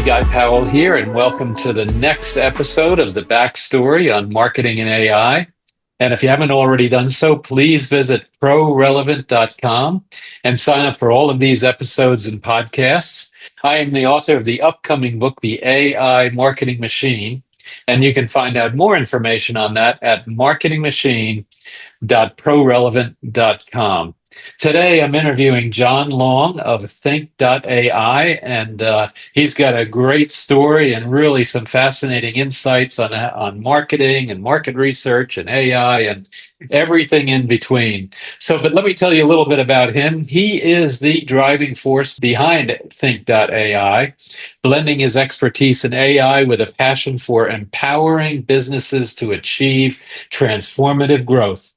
Guy Powell here, and welcome to the next episode of the Backstory on Marketing and AI. And if you haven't already done so, please visit prorelevant.com and sign up for all of these episodes and podcasts. I am the author of the upcoming book, The AI Marketing Machine, and you can find out more information on that at marketingmachine.prorelevant.com. Today, I'm interviewing John Long of Thynk.ai, and he's got a great story and really some fascinating insights on marketing and market research and AI and everything in between. But let me tell you a little bit about him. He is the driving force behind Thynk.ai, blending his expertise in AI with a passion for empowering businesses to achieve transformative growth.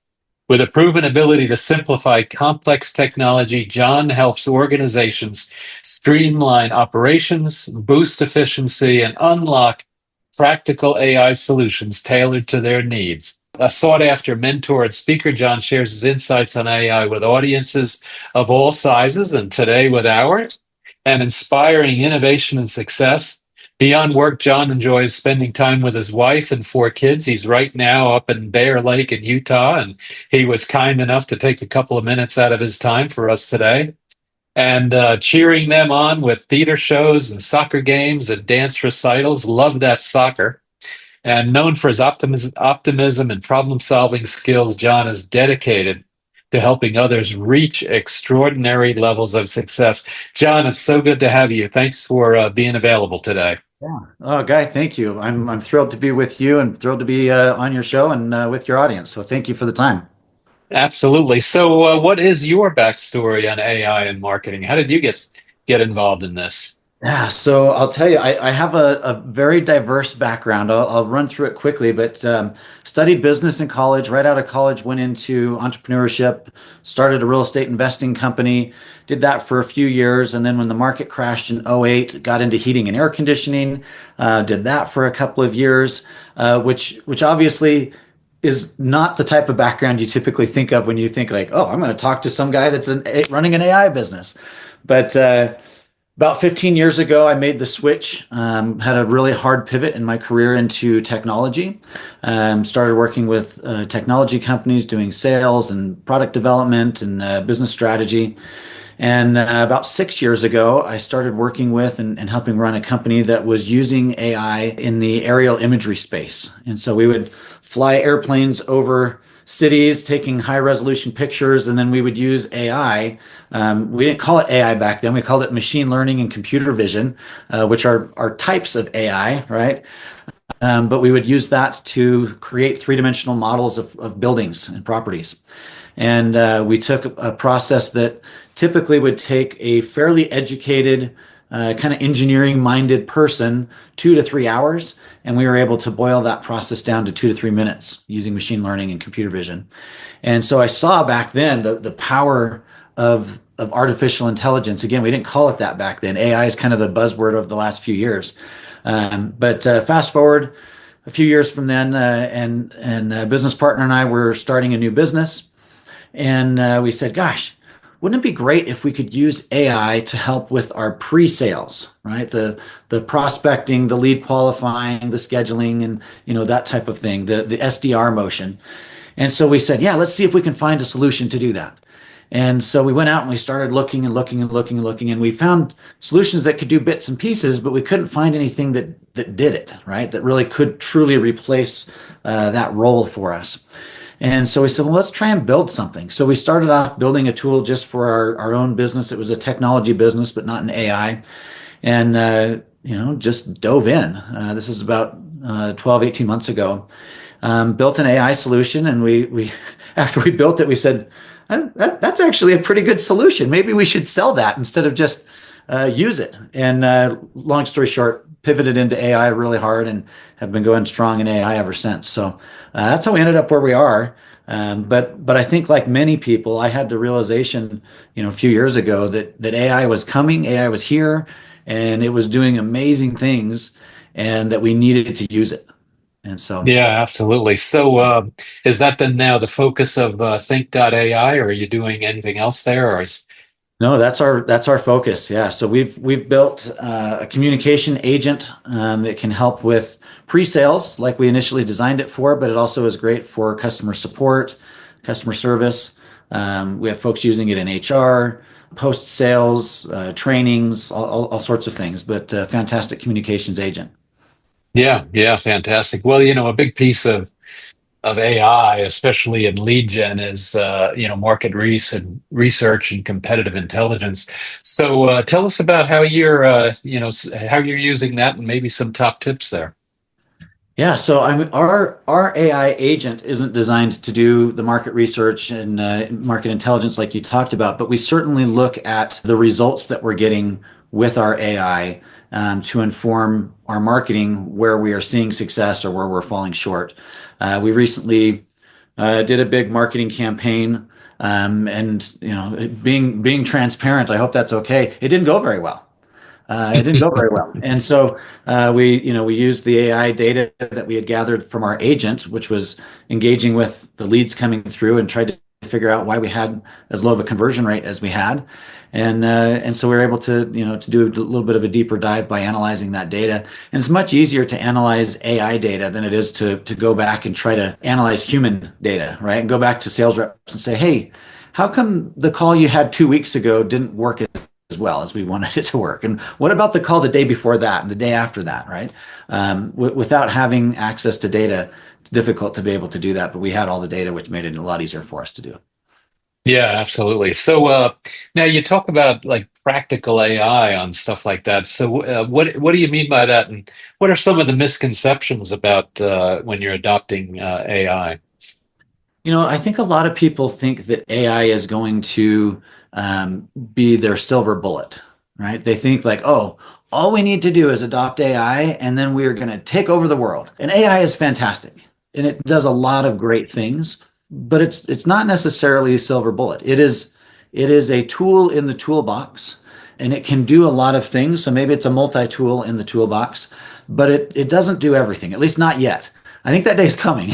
With a proven ability to simplify complex technology, John helps organizations streamline operations, boost efficiency, and unlock practical AI solutions tailored to their needs. A sought-after mentor and speaker, John shares his insights on AI with audiences of all sizes, and today with ours, and inspiring innovation and success. Beyond work, John enjoys spending time with his wife and 4 kids. He's right now up in Bear Lake in Utah, and he was kind enough to take a couple of minutes out of his time for us today. And cheering them on with theater shows and soccer games and dance recitals. Love that soccer. And known for his optimism and problem-solving skills, John is dedicated to helping others reach extraordinary levels of success. John, it's so good to have you. Thanks for being available today. Yeah. Oh, Guy, thank you. I'm thrilled to be with you and thrilled to be on your show and with your audience. So thank you for the time. Absolutely. What is your backstory on AI and marketing? How did you get involved in this? Yeah, so I'll tell you, I have a very diverse background. I'll run through it quickly, but studied business in college. Right out of college, went into entrepreneurship, started a real estate investing company, did that for a few years, and then when the market crashed in '08, got into heating and air conditioning, did that for a couple of years, which obviously is not the type of background you typically think of when you think like, oh, I'm going to talk to some guy that's running an AI business. But about 15 years ago, I made the switch, had a really hard pivot in my career into technology. Started working with technology companies doing sales and product development and business strategy. And about 6 years ago, I started working with and helping run a company that was using AI in the aerial imagery space. And so we would fly airplanes over cities, taking high resolution pictures, and then we would use AI. We didn't call it AI back then. We called it machine learning and computer vision, which are types of AI, right? But we would use that to create three-dimensional models of buildings and properties. And we took a process that typically would take a fairly educated, kind of engineering-minded person 2 to 3 hours, and we were able to boil that process down to 2 to 3 minutes using machine learning and computer vision. And so I saw back then the power of artificial intelligence. Again, we didn't call it that back then. AI is kind of the buzzword of the last few years. But fast forward a few years from then, and a business partner and I were starting a new business. And we said, gosh, wouldn't it be great if we could use AI to help with our pre-sales, right? The prospecting, the lead qualifying, the scheduling, and that type of thing, the SDR motion. And so we said, yeah, let's see if we can find a solution to do that. And so we went out and we started looking and looking and looking and looking, and we found solutions that could do bits and pieces, but we couldn't find anything that did it, right? That really could truly replace that role for us. And so we said, well, let's try and build something. So we started off building a tool just for our own business. It was a technology business, but not an AI. And, just dove in. This is about 12, 18 months ago. Built an AI solution. And we after we built it, we said, that's actually a pretty good solution. Maybe we should sell that instead of just use it. And long story short, pivoted into AI really hard and have been going strong in AI ever since. So that's how we ended up where we are. But I think like many people, I had the realization, a few years ago that AI was coming, AI was here, and it was doing amazing things, and that we needed to use it. And so, Yeah, absolutely. Is that then now the focus of Thynk.ai, or are you doing anything else there? No, that's our focus. Yeah. So we've built a communication agent that can help with pre-sales like we initially designed it for, but it also is great for customer support, customer service. We have folks using it in HR, post-sales, trainings, all sorts of things, but fantastic communications agent. Yeah, yeah, fantastic. Well, a big piece of AI, especially in lead gen, is market research and competitive intelligence. So tell us about how how you're using that, and maybe some top tips there. Yeah, so I mean, our AI agent isn't designed to do the market research and market intelligence like you talked about, but we certainly look at the results that we're getting with our AI to inform our marketing where we are seeing success or where we're falling short. We recently did a big marketing campaign, and being transparent, I hope that's okay. It didn't go very well. It didn't go very well. And so we used the AI data that we had gathered from our agent, which was engaging with the leads coming through, and tried to figure out why we had as low of a conversion rate as we had. And so we were able to do a little bit of a deeper dive by analyzing that data. And it's much easier to analyze AI data than it is to go back and try to analyze human data, right? And go back to sales reps and say, hey, how come the call you had 2 weeks ago didn't work as well as we wanted it to work? And what about the call the day before that and the day after that, right? Without having access to data, it's difficult to be able to do that. But we had all the data, which made it a lot easier for us to do. Yeah, absolutely. So now you talk about like practical AI on stuff like that. So what do you mean by that, and what are some of the misconceptions about when you're adopting AI? I think a lot of people think that AI is going to be their silver bullet, right? They think like, oh, all we need to do is adopt AI and then we're going to take over the world. And AI is fantastic and it does a lot of great things, but it's not necessarily a silver bullet. It is a tool in the toolbox and it can do a lot of things. So maybe it's a multi-tool in the toolbox, but it doesn't do everything, at least not yet. I think that day's coming,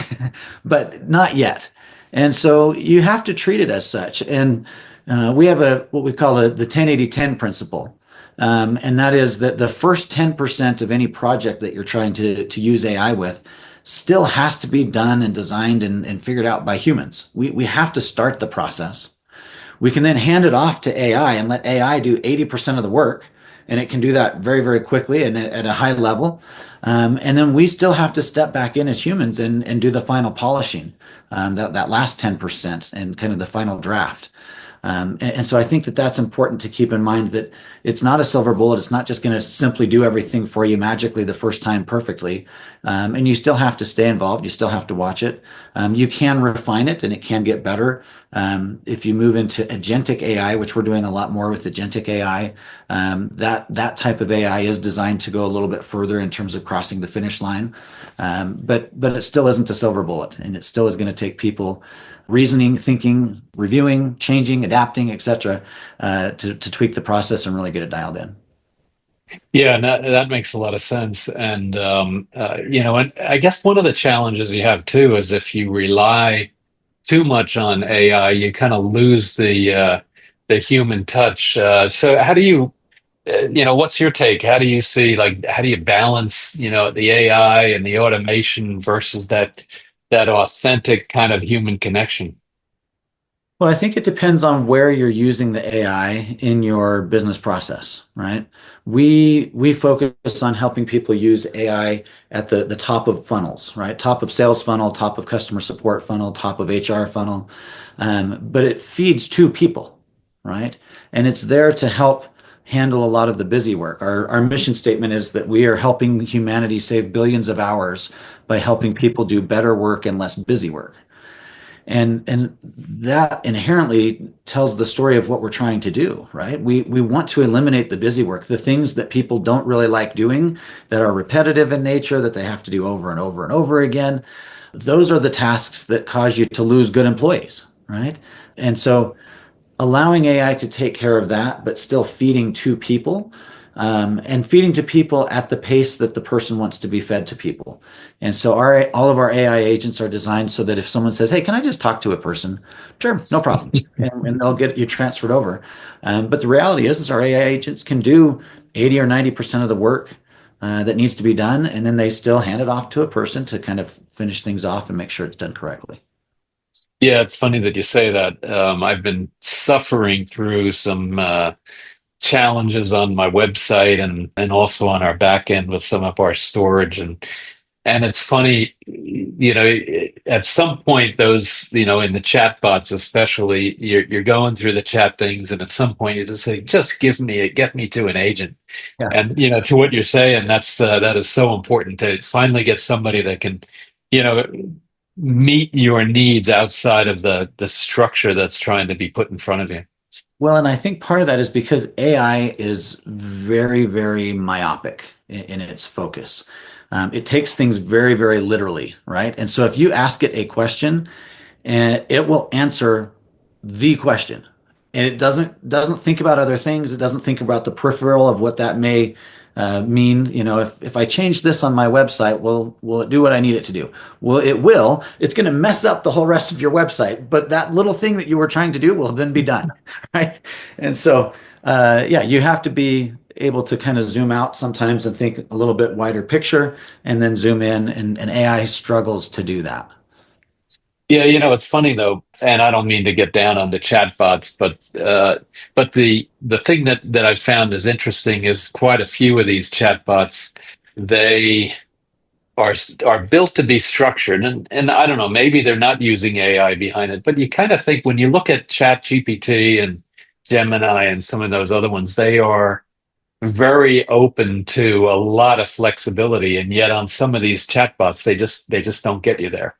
but not yet. And so you have to treat it as such. And we have what we call the 10-80-10 principle. And that is that the first 10% of any project that you're trying to use AI with still has to be done and designed and figured out by humans. We have to start the process. We can then hand it off to AI and let AI do 80% of the work. And it can do that very, very quickly and at a high level. And then we still have to step back in as humans and do the final polishing, that last 10% and kind of the final draft. And so I think that that's important to keep in mind, that it's not a silver bullet. It's not just going to simply do everything for you magically the first time perfectly. And you still have to stay involved. You still have to watch it. You can refine it and it can get better. If you move into agentic AI, which we're doing a lot more with agentic AI, that type of AI is designed to go a little bit further in terms of crossing the finish line. But it still isn't a silver bullet, and it still is going to take people reasoning, thinking, reviewing, changing, adapting, etc., to tweak the process and really get it dialed in. Yeah, and that makes a lot of sense. And and I guess one of the challenges you have too is if you rely too much on AI, you kind of lose the human touch. So how do you what's your take? How do you see, like, how do you balance, the AI and the automation versus that authentic kind of human connection? Well, I think it depends on where you're using the AI in your business process, right? We focus on helping people use AI at the top of funnels, right? Top of sales funnel, top of customer support funnel, top of HR funnel. But it feeds two people, right? And it's there to help handle a lot of the busy work. Our mission statement is that we are helping humanity save billions of hours by helping people do better work and less busy work. And that inherently tells the story of what we're trying to do, right? We want to eliminate the busy work, the things that people don't really like doing, that are repetitive in nature, that they have to do over and over and over again. Those are the tasks that cause you to lose good employees, right? And so allowing AI to take care of that, but still feeding two people, and feeding to people at the pace that the person wants to be fed to people. And so all of our AI agents are designed so that if someone says, "Hey, can I just talk to a person?" Sure, no problem, and they'll get you transferred over. But the reality is our AI agents can do 80 or 90% of the work that needs to be done, and then they still hand it off to a person to kind of finish things off and make sure it's done correctly. Yeah, it's funny that you say that. I've been suffering through some challenges on my website and also on our back end with some of our storage and it's funny, at some point those, in the chat bots especially, you're going through the chat things, and at some point you just say, just get me to an agent. Yeah. And to what you're saying, that is so important to finally get somebody that can, you know, meet your needs outside of the structure that's trying to be put in front of you. Well, and I think part of that is because AI is very, very myopic in its focus. It takes things very, very literally, right? And so if you ask it a question, and it will answer the question, and it doesn't think about other things. It doesn't think about the peripheral of what that may mean. If I change this on my website, will it do what I need it to do? Well, it will. It's going to mess up the whole rest of your website, but that little thing that you were trying to do will then be done, right? And so, yeah, you have to be able to kind of zoom out sometimes and think a little bit wider picture, and then zoom in, and AI struggles to do that. Yeah, it's funny though, and I don't mean to get down on the chatbots, but the thing that I found is interesting is quite a few of these chatbots, they are are built to be structured, and I don't know, maybe they're not using AI behind it, but you kind of think when you look at ChatGPT and Gemini and some of those other ones, they are very open to a lot of flexibility, and yet on some of these chatbots, they just don't get you there.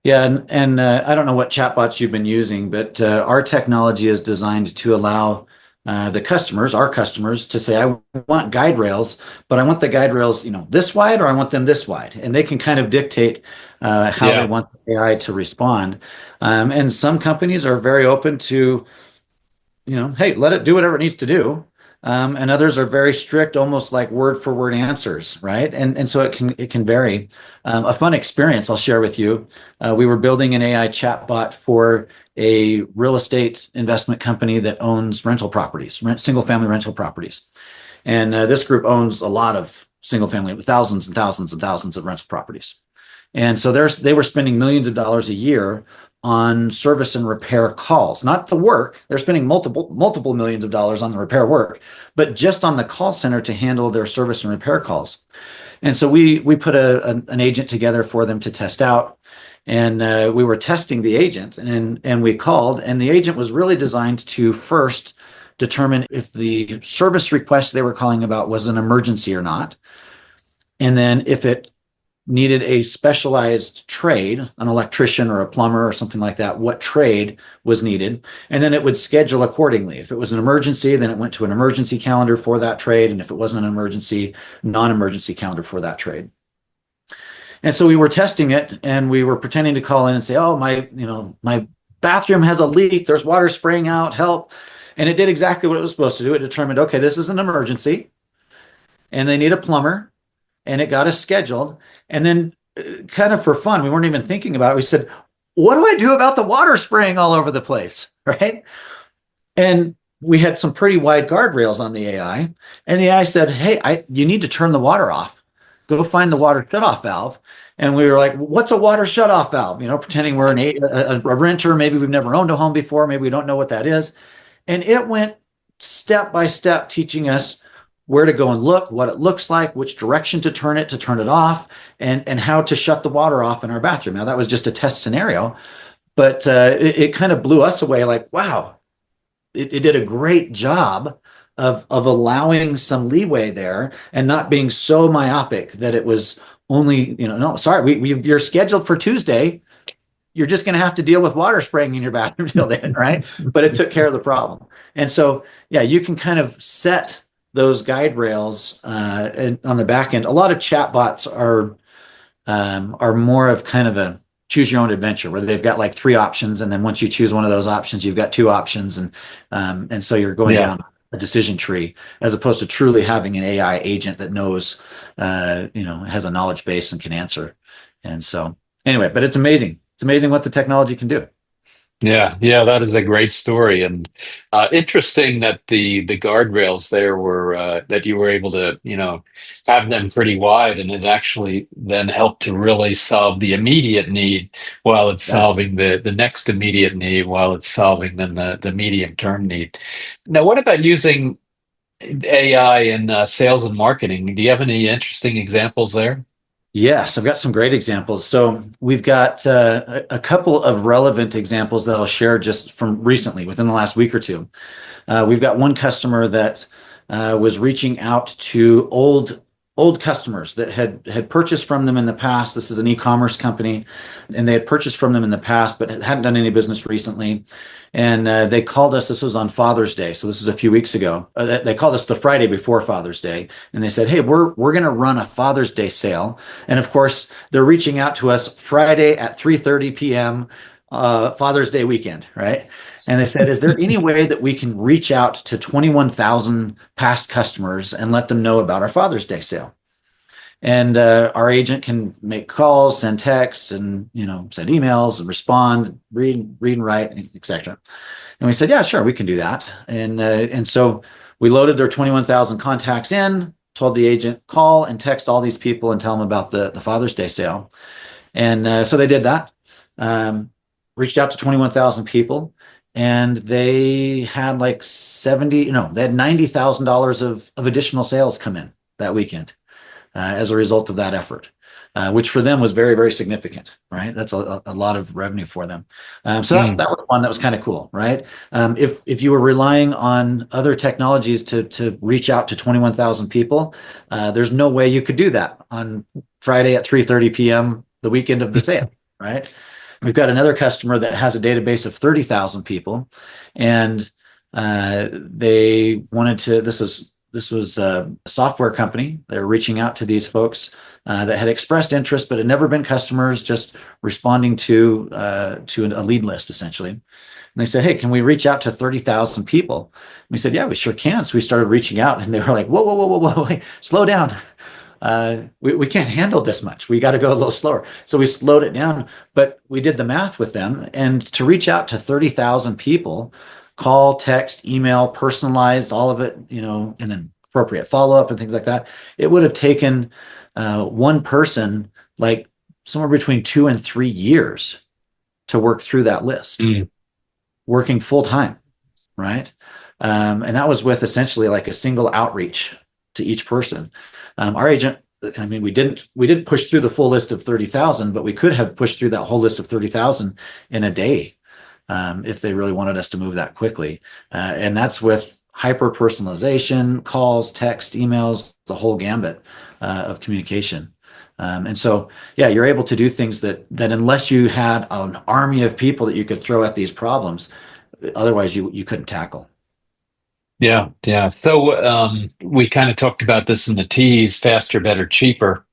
Yeah, and I don't know what chatbots you've been using, but our technology is designed to allow our customers, to say, "I want guide rails, but I want the guide rails, this wide, or I want them this wide," and they can kind of dictate how they Yeah. want the AI to respond. And some companies are very open to, hey, let it do whatever it needs to do. And others are very strict, almost like word for word answers, right? And so it can vary. A fun experience I'll share with you. We were building an AI chatbot for a real estate investment company that owns rental properties, single family rental properties. And this group owns a lot of single family, thousands and thousands and thousands of rental properties. And so they were spending millions of dollars a year on service and repair calls, not the work. They're spending multiple millions of dollars on the repair work, but just on the call center to handle their service and repair calls. And so we put an agent together for them to test out. And we were testing the agent, and we called, and the agent was really designed to first determine if the service request they were calling about was an emergency or not. And then if it needed a specialized trade, an electrician or a plumber or something like that, what trade was needed. And then it would schedule accordingly. If it was an emergency, then it went to an emergency calendar for that trade. And if it wasn't an emergency, non-emergency calendar for that trade. And so we were testing it, and we were pretending to call in and say, "Oh, my bathroom has a leak. There's water spraying out. Help." And it did exactly what it was supposed to do. It determined, okay, this is an emergency and they need a plumber, and it got us scheduled. And then, kind of for fun, we weren't even thinking about it. We said, "What do I do about the water spraying all over the place?" Right? And we had some pretty wide guardrails on the AI, and the AI said, "Hey, you need to turn the water off. Go find the water shutoff valve." And we were like, "What's a water shutoff valve?" Pretending we're a renter. Maybe we've never owned a home before. Maybe we don't know what that is. And it went step by step, teaching us where to go and look, what it looks like, which direction to turn it off, and how to shut the water off in our bathroom. Now, that was just a test scenario, but it kind of blew us away, like, wow, it did a great job of allowing some leeway there and not being so myopic that it was only, no, sorry, you're scheduled for Tuesday. You're just going to have to deal with water spraying in your bathroom till then, right? But it took care of the problem. And so, yeah, you can kind of set those guide rails on the back end. A lot of chatbots are more of kind of a choose your own adventure, where they've got like three options, and then once you choose one of those options, you've got two options, and so you're going Yeah. down a decision tree, as opposed to truly having an AI agent that knows, has a knowledge base and can answer. And so, anyway, but it's amazing. It's amazing what the technology can do. Yeah, yeah, that is a great story, and interesting that the guardrails there were that you were able to have them pretty wide, and it actually then helped to really solve the immediate need while it's Yeah. solving the next immediate need while it's solving then the medium term need. Now, what about using AI in sales and marketing? Do you have any interesting examples there? Yes, I've got some great examples. So we've got a couple of relevant examples that I'll share just from recently, within the last week or two. We've got one customer that was reaching out to old customers that had purchased from them in the past. This is an e-commerce company, and they had purchased from them in the past, but hadn't done any business recently. And they called us. This was on Father's Day, so this is a few weeks ago. They called us the Friday before Father's Day, and they said, "Hey, we're going to run a Father's Day sale." And of course, they're reaching out to us Friday at 3:30 p.m. Father's Day weekend, right? And they said, is there any way that we can reach out to 21,000 past customers and let them know about our Father's Day sale? And our agent can make calls, send texts, and send emails and respond, read and write, etc. And we said, yeah, sure, we can do that. And so we loaded their 21,000 contacts in, told the agent call and text all these people and tell them about the Father's Day sale. And so they did that. Reached out to 21,000 people, and they had like 70, no, they had $90,000 of additional sales come in that weekend as a result of that effort, which for them was very, very significant, right? That's a lot of revenue for them. So that was one that was kind of cool, right? If you were relying on other technologies to reach out to 21,000 people, there's no way you could do that on Friday at 3:30 p.m., the weekend of the sale, right? We've got another customer that has a database of 30,000 people, and they wanted to. This was a software company. They're reaching out to these folks that had expressed interest but had never been customers, just responding to a lead list essentially. And they said, "Hey, can we reach out to 30,000 people?" And we said, "Yeah, we sure can." So we started reaching out, and they were like, "Whoa, whoa, whoa, whoa, whoa, wait, slow down. We can't handle this much. We got to go a little slower." So we slowed it down, but we did the math with them. And to reach out to 30,000 people, call, text, email, personalized, all of it, and then appropriate follow up and things like that, it would have taken one person like somewhere between 2 and 3 years to work through that list, Mm. working full time, right? And that was with essentially like a single outreach to each person. Our agent, I mean, we didn't push through the full list of 30,000, but we could have pushed through that whole list of 30,000 in a day if they really wanted us to move that quickly. And that's with hyper personalization, calls, text, emails, the whole gambit of communication. And so, yeah, you're able to do things that unless you had an army of people that you could throw at these problems, otherwise you couldn't tackle. Yeah, yeah. So we kind of talked about this in the tease, faster, better, cheaper.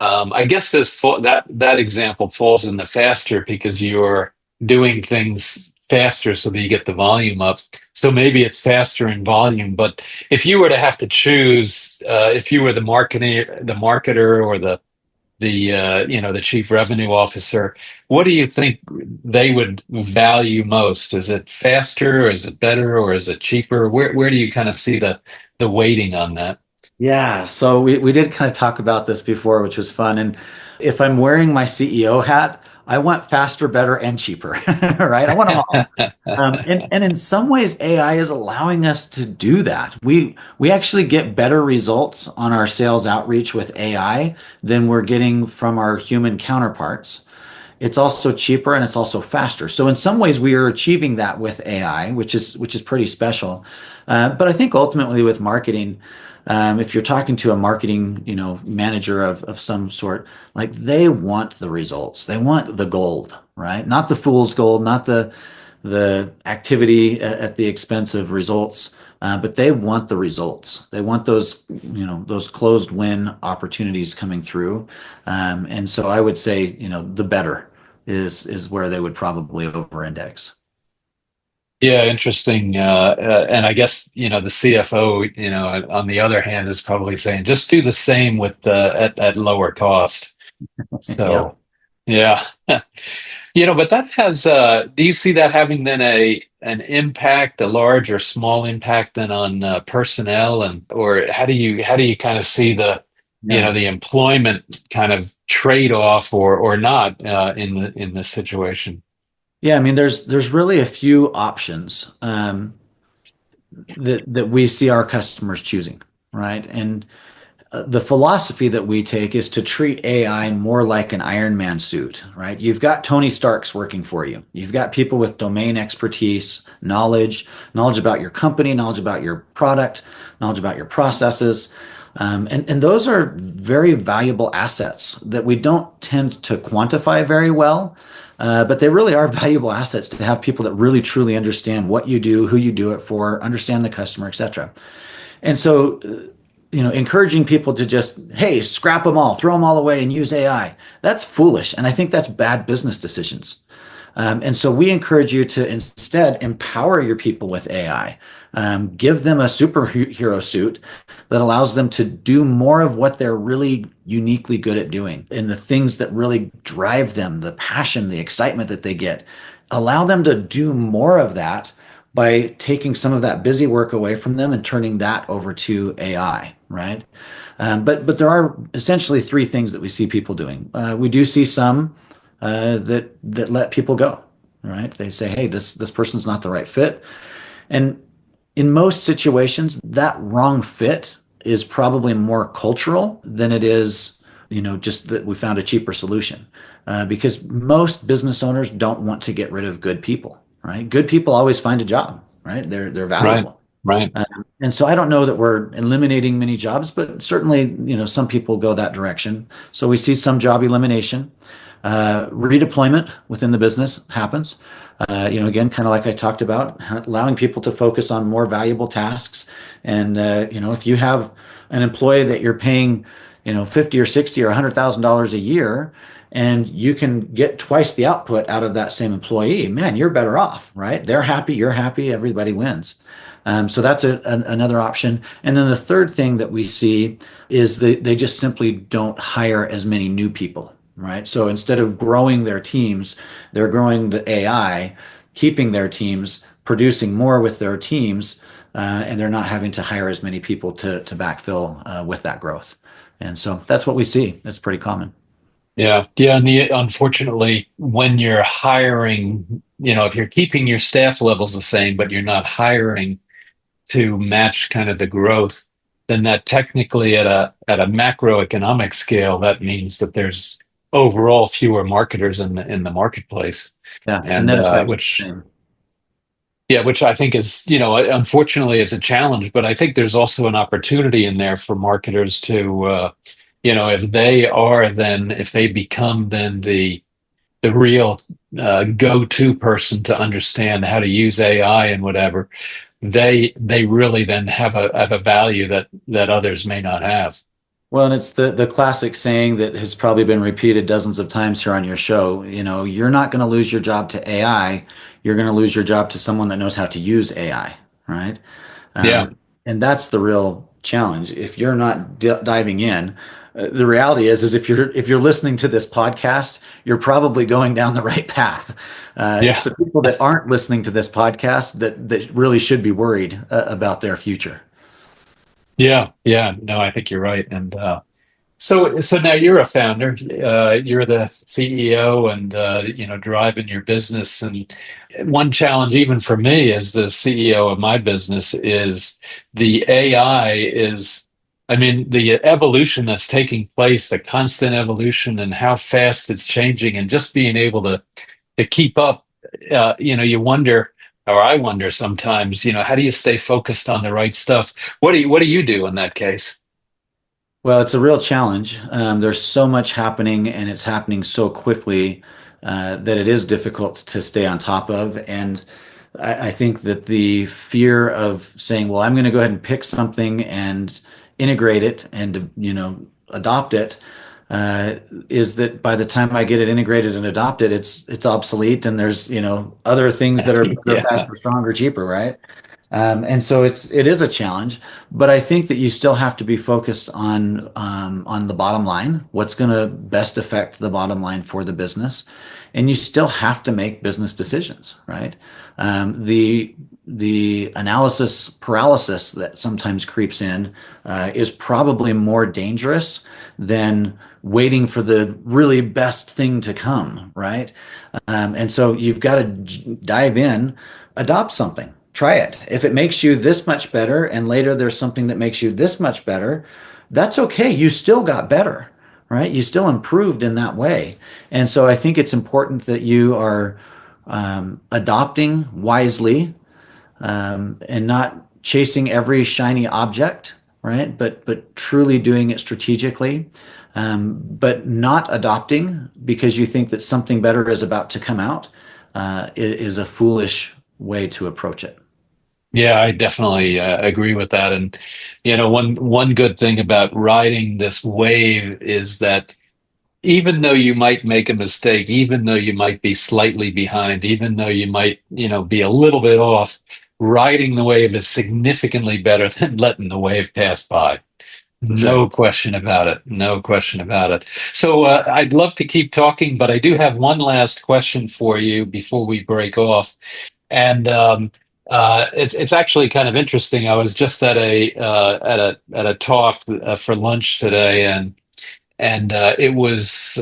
I guess that example falls in the faster because you're doing things faster so that you get the volume up. So maybe it's faster in volume, but if you were to have to choose, if you were the marketer or the chief revenue officer, what do you think they would value most? Is it faster, is it better, or is it cheaper? Where do you kind of see the weighting on that? Yeah, so we did kind of talk about this before, which was fun. And if I'm wearing my CEO hat, I want faster, better, and cheaper, right? I want them all. And in some ways, AI is allowing us to do that. We actually get better results on our sales outreach with AI than we're getting from our human counterparts. It's also cheaper and it's also faster. So in some ways, we are achieving that with AI, which is pretty special. But I think ultimately with marketing, if you're talking to a marketing, manager of some sort, like they want the results, they want the gold, right? Not the fool's gold, not the activity at the expense of results, but they want the results. They want those closed win opportunities coming through, and so I would say, the better is where they would probably over index. Yeah, interesting. And I guess, the CFO, on the other hand, is probably saying just do the same with at lower cost. Yeah. So, yeah. But that has, do you see that having then an impact, a large or small impact then on personnel, and or how do you kind of see Yeah. the employment kind of trade-off or not in this situation? Yeah, I mean, there's really a few options that we see our customers choosing, right? And the philosophy that we take is to treat AI more like an Iron Man suit, right? You've got Tony Starks working for you. You've got people with domain expertise, knowledge about your company, knowledge about your product, knowledge about your processes. And those are very valuable assets that we don't tend to quantify very well, but they really are valuable assets to have people that really truly understand what you do, who you do it for, understand the customer, etc. And so, encouraging people to just, hey, scrap them all, throw them all away and use AI, that's foolish. And I think that's bad business decisions. And so we encourage you to instead empower your people with AI. Give them a superhero suit that allows them to do more of what they're really uniquely good at doing and the things that really drive them, the passion, the excitement that they get. Allow them to do more of that by taking some of that busy work away from them and turning that over to AI, right? But there are essentially three things that we see people doing. We do see some that let people go, right? They say, hey, this person's not the right fit, and in most situations, that wrong fit is probably more cultural than it is, just that we found a cheaper solution. Because most business owners don't want to get rid of good people, right? Good people always find a job, right? They're Right, valuable. right. And so I don't know that we're eliminating many jobs, but certainly, some people go that direction. So we see some job elimination. Redeployment within the business happens. Again, kind of like I talked about, allowing people to focus on more valuable tasks. And, if you have an employee that you're paying, 50 or 60 or $100,000 a year, and you can get twice the output out of that same employee, man, you're better off, right? They're happy, you're happy, everybody wins. So that's another option. And then the third thing that we see is they just simply don't hire as many new people, right? So instead of growing their teams, they're growing the AI, keeping their teams, producing more with their teams, and they're not having to hire as many people to backfill with that growth. And so that's what we see. That's pretty common. Yeah, yeah, and unfortunately, when you're hiring, if you're keeping your staff levels the same, but you're not hiring to match kind of the growth, then that technically at a macroeconomic scale, that means that there's overall fewer marketers in the marketplace, Yeah, the and net effect's the which same. yeah, which I think is, unfortunately, it's a challenge, but I think there's also an opportunity in there for marketers to, if they become then the real go-to person to understand how to use AI and whatever, they really then have a value that others may not have. Well, and it's the classic saying that has probably been repeated dozens of times here on your show. You're not going to lose your job to AI. You're going to lose your job to someone that knows how to use AI, right? Yeah, And that's the real challenge. If you're not diving in, the reality is if you're listening to this podcast, you're probably going down the right path. It's yeah, the people that aren't listening to this podcast that really should be worried about their future. yeah, yeah. No, I think you're right, and so now you're a founder, you're the CEO, and driving your business. And one challenge, even for me, as the CEO of my business, is the AI is. I mean, the evolution that's taking place, the constant evolution, and how fast it's changing, and just being able to keep up. You wonder, or I wonder sometimes, how do you stay focused on the right stuff? What do you do in that case? Well, it's a real challenge. There's so much happening, and it's happening so quickly that it is difficult to stay on top of. And I think that the fear of saying, "Well, I'm going to go ahead and pick something and integrate it and adopt it," uh, is that by the time I get it integrated and adopted, it's obsolete, and there's other things that are better, Yeah. faster, stronger, cheaper, right? And so it is a challenge, but I think that you still have to be focused on the bottom line, what's going to best affect the bottom line for the business, and you still have to make business decisions, right? The analysis paralysis that sometimes creeps in is probably more dangerous than waiting for the really best thing to come, right? And so you've got to dive in, adopt something, try it. If it makes you this much better, and later there's something that makes you this much better, that's okay. You still got better, right? You still improved in that way. And so I think it's important that you are adopting wisely, and not chasing every shiny object, right? But truly doing it strategically, but not adopting because you think that something better is about to come out, is a foolish way to approach it. Yeah, I definitely agree with that. And one good thing about riding this wave is that even though you might make a mistake, even though you might be slightly behind, even though you might, be a little bit off, riding the wave is significantly better than letting the wave pass by. For sure. No question about it. No question about it. So I'd love to keep talking, but I do have one last question for you before we break off. And it's actually kind of interesting. I was just at a talk for lunch today, and it was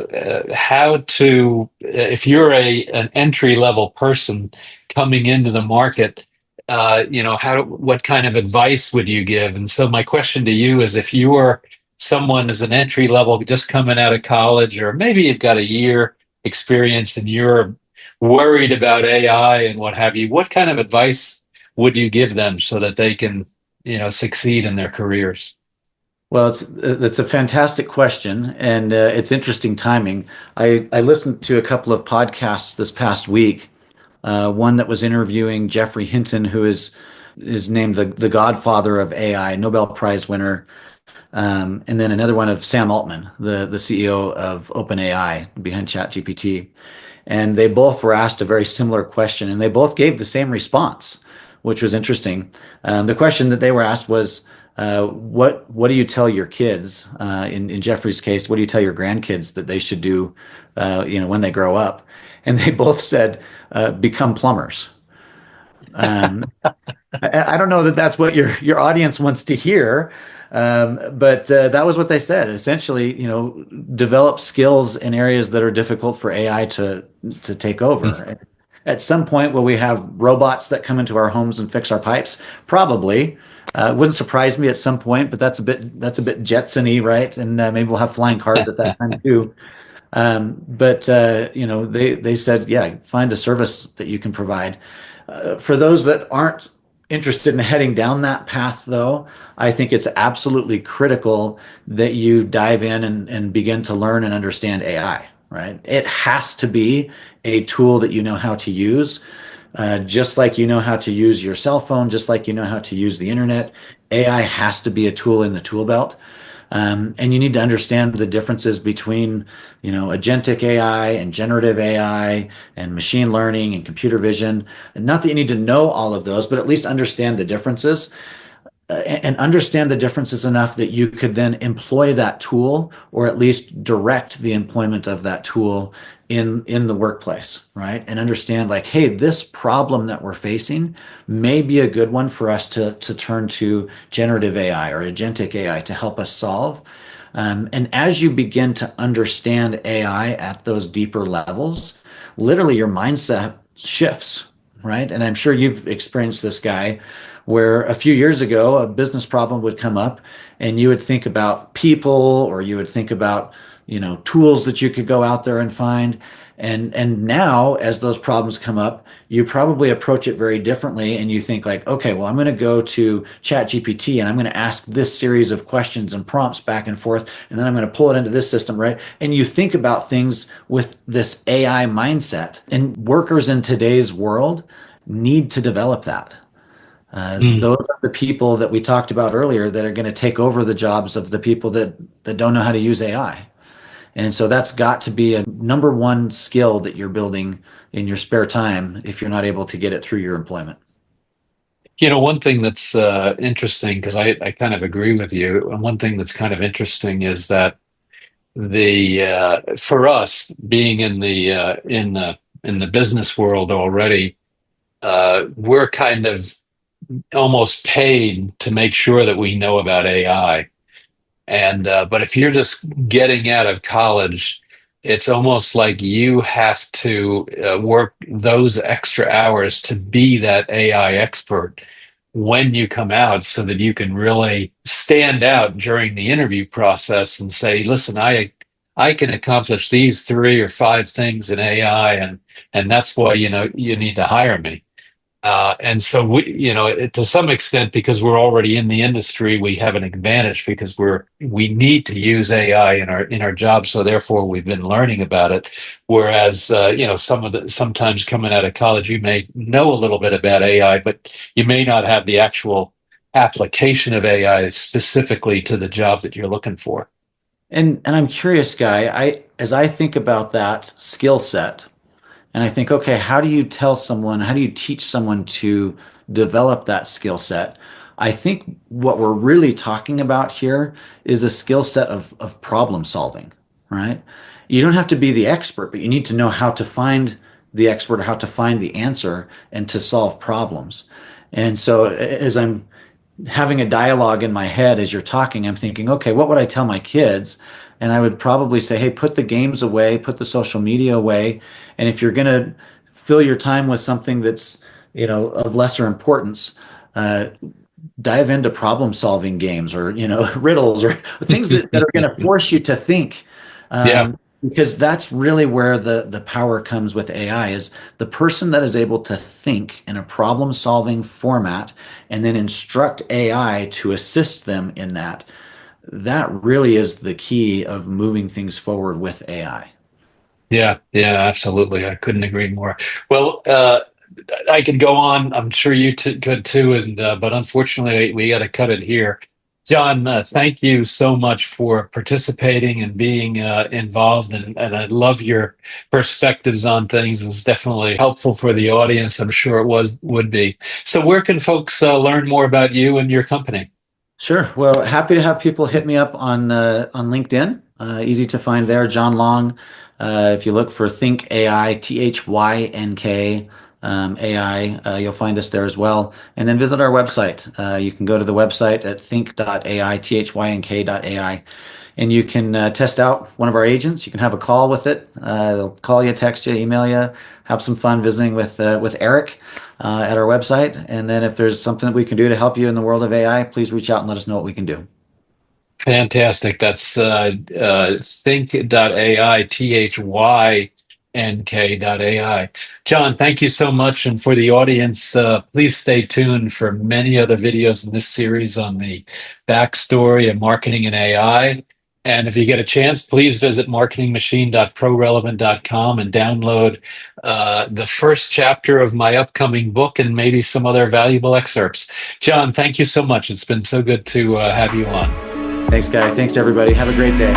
how to if you're an entry level person coming into the market, what kind of advice would you give? And so my question to you is, if you're someone as an entry level just coming out of college, or maybe you've got a year experience and you're worried about AI and what have you, what kind of advice would you give them so that they can succeed in their careers? Well, it's a fantastic question, and it's interesting timing. I listened to a couple of podcasts this past week. One that was interviewing Jeffrey Hinton, who is named the godfather of AI, Nobel Prize winner, and then another one of Sam Altman, the CEO of OpenAI behind ChatGPT. And they both were asked a very similar question, and they both gave the same response, which was interesting. The question that they were asked was, what do you tell your kids? In Jeffrey's case, what do you tell your grandkids that they should do, when they grow up? And they both said, become plumbers. Um, I don't know that that's what your audience wants to hear, but that was what they said. Essentially, develop skills in areas that are difficult for AI to take over. At some point, will we have robots that come into our homes and fix our pipes? Probably. Wouldn't surprise me at some point, but that's a bit Jetson-y, right? And maybe we'll have flying cars at that time too. But they said, yeah, find a service that you can provide. For those that aren't interested in heading down that path, though, I think it's absolutely critical that you dive in and begin to learn and understand AI, right? It has to be a tool that you know how to use, just like you know how to use your cell phone, just like you know how to use the internet. AI has to be a tool in the tool belt. And you need to understand the differences between, agentic AI and generative AI and machine learning and computer vision. And not that you need to know all of those, but at least understand the differences, and understand the differences enough that you could then employ that tool, or at least direct the employment of that tool in the workplace, right? And understand, like, hey, this problem that we're facing may be a good one for us to turn to generative AI or agentic AI to help us solve. And as you begin to understand AI at those deeper levels, literally your mindset shifts, right? And I'm sure you've experienced this, guy, where a few years ago a business problem would come up and you would think about people, or you would think about tools that you could go out there and find. And now, as those problems come up, you probably approach it very differently, and you think like, okay, well, I'm going to go to ChatGPT and I'm going to ask this series of questions and prompts back and forth, and then I'm going to pull it into this system, right? And you think about things with this AI mindset, and workers in today's world need to develop that. Mm. Those are the people that we talked about earlier that are going to take over the jobs of the people that don't know how to use AI. And so that's got to be a number one skill that you're building in your spare time if you're not able to get it through your employment. One thing that's interesting, because I kind of agree with you, and one thing that's kind of interesting is that the for us being in the business world already, we're kind of almost paid to make sure that we know about AI. And but if you're just getting out of college, it's almost like you have to work those extra hours to be that AI expert when you come out so that you can really stand out during the interview process and say, listen, I can accomplish these three or five things in AI, and that's why you need to hire me. And so to some extent, because we're already in the industry, we have an advantage because we need to use AI in our jobs. So therefore, we've been learning about it. Whereas, sometimes coming out of college, you may know a little bit about AI, but you may not have the actual application of AI specifically to the job that you're looking for. And I'm curious, Guy, as I think about that skill set, and I think, okay, how do you tell someone, how do you teach someone to develop that skill set? I think what we're really talking about here is a skill set of problem solving, right? You don't have to be the expert, but you need to know how to find the expert or how to find the answer and to solve problems. And so as I'm having a dialogue in my head as you're talking, I'm thinking, okay, what would I tell my kids? And I would probably say, hey, put the games away, put the social media away. And if you're going to fill your time with something that's, of lesser importance, uh, dive into problem solving games or, riddles or things that are going to force you to think. Yeah. Because that's really where the power comes with AI is the person that is able to think in a problem solving format and then instruct AI to assist them in that. That really is the key of moving things forward with AI. Yeah, yeah, absolutely. I couldn't agree more. Well, I could go on. I'm sure you could too, and but unfortunately, we got to cut it here. John, thank you so much for participating and being involved, and I love your perspectives on things. It's definitely helpful for the audience. I'm sure it would be. So, where can folks learn more about you and your company? Sure. Well, happy to have people hit me up on LinkedIn. Easy to find there, John Long. If you look for Thynk AI, Thynk AI, you'll find us there as well. And then visit our website. You can go to the website at Thynk.ai, Thynk.ai, and you can test out one of our agents. You can have a call with it. They'll call you, text you, email you, have some fun visiting with Eric at our website. And then if there's something that we can do to help you in the world of AI, please reach out and let us know what we can do. Fantastic. That's Thynk.ai, Thynk.ai. John, thank you so much. And for the audience, please stay tuned for many other videos in this series on the backstory of marketing and AI. And if you get a chance, please visit marketingmachine.prorelevant.com and download the first chapter of my upcoming book and maybe some other valuable excerpts. John, thank you so much. It's been so good to have you on. Thanks, Guy. Thanks, everybody. Have a great day.